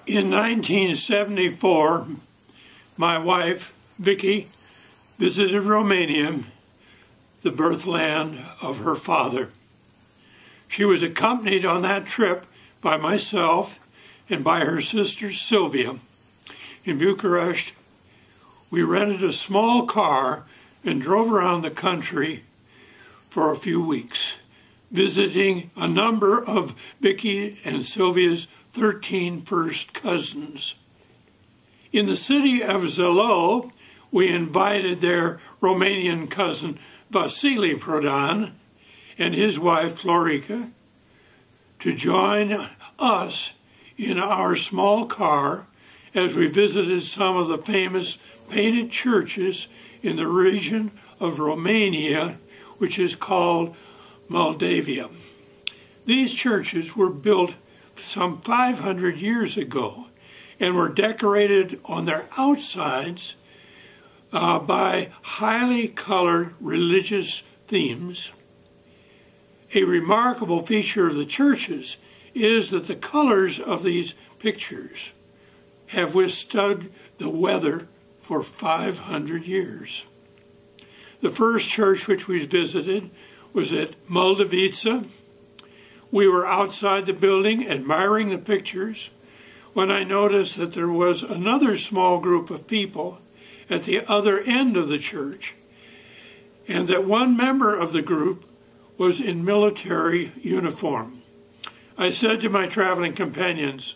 In 1974, my wife, Vicky, visited Romania, the birthland of her father. She was accompanied on that trip by myself and by her sister Sylvia. In Bucharest, we rented a small car and drove around the country for a few weeks, visiting a number of Vicky and Sylvia's 13 first cousins. In the city of Zelo, we invited their Romanian cousin Vasily Prodan and his wife Florica to join us in our small car as we visited some of the famous painted churches in the region of Romania, which is called Moldavia. These churches were built some 500 years ago and were decorated on their outsides by highly colored religious themes. A remarkable feature of the churches is that the colors of these pictures have withstood the weather for 500 years. The first church which we visited was at Moldavica. We were outside the building admiring the pictures when I noticed that there was another small group of people at the other end of the church, and that one member of the group was in military uniform. I said to my traveling companions,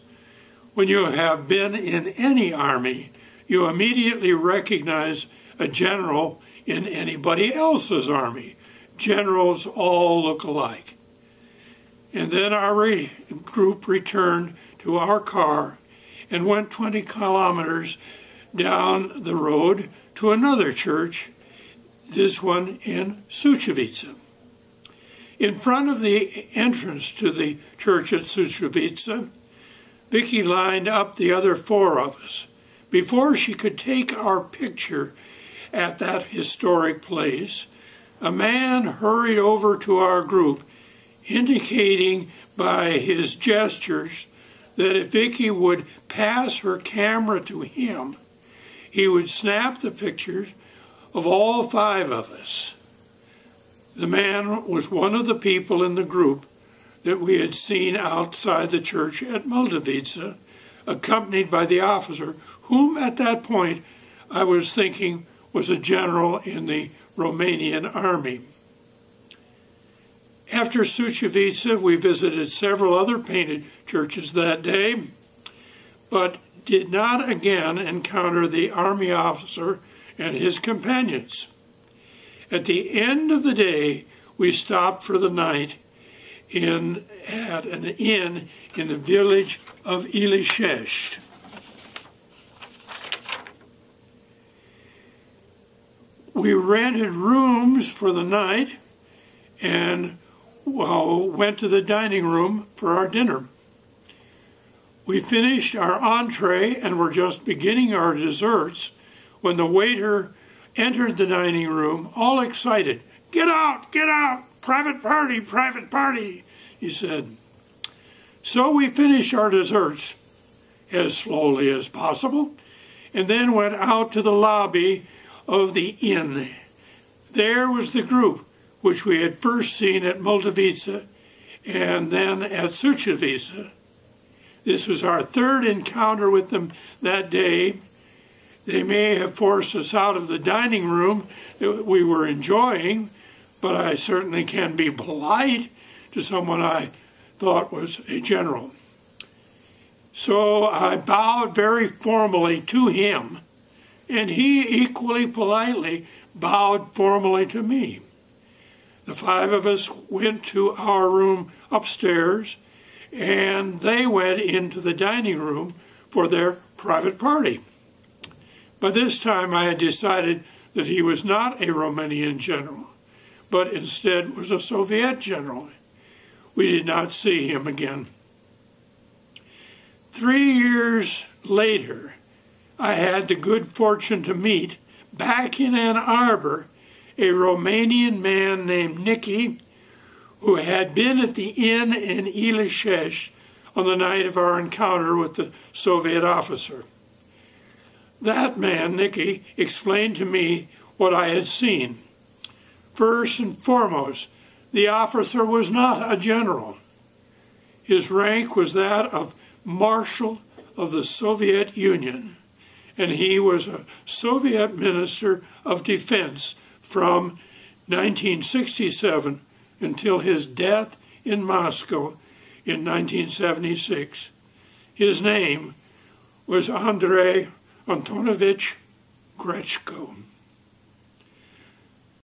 when you have been in any army, you immediately recognize a general in anybody else's army. Generals all look alike. And then our group returned to our car and went 20 kilometers down the road to another church, this one in Sucevica. In front of the entrance to the church at Sucevica, Vicky lined up the other four of us. Before she could take our picture at that historic place, a man hurried over to our group, indicating by his gestures that if Vicky would pass her camera to him, he would snap the pictures of all five of us. The man was one of the people in the group that we had seen outside the church at Moldavica, accompanied by the officer, whom at that point I was thinking was a general in the Romanian army. After Sucevica, we visited several other painted churches that day, but did not again encounter the army officer and his companions. At the end of the day, we stopped for the night at an inn in the village of Ilishesh. We rented rooms for the night and went to the dining room for our dinner. We finished our entree and were just beginning our desserts when the waiter entered the dining room, all excited. "Get out, get out, private party," he said. So we finished our desserts as slowly as possible and then went out to the lobby of the inn. There was the group which we had first seen at Moldavica and then at Sucevica. This was our third encounter with them that day. They may have forced us out of the dining room that we were enjoying, but I certainly can be polite to someone I thought was a general. So I bowed very formally to him, and he equally politely bowed formally to me. The five of us went to our room upstairs, and they went into the dining room for their private party. By this time, I had decided that he was not a Romanian general, but instead was a Soviet general. We did not see him again. 3 years later, I had the good fortune to meet, back in Ann Arbor, a Romanian man named Nicky, who had been at the inn in Ilishesh on the night of our encounter with the Soviet officer. That man, Nicky, explained to me what I had seen. First and foremost, the officer was not a general. His rank was that of Marshal of the Soviet Union, and he was a Soviet Minister of Defense from 1967 until his death in Moscow in 1976. His name was Andrei Antonovich Grechko.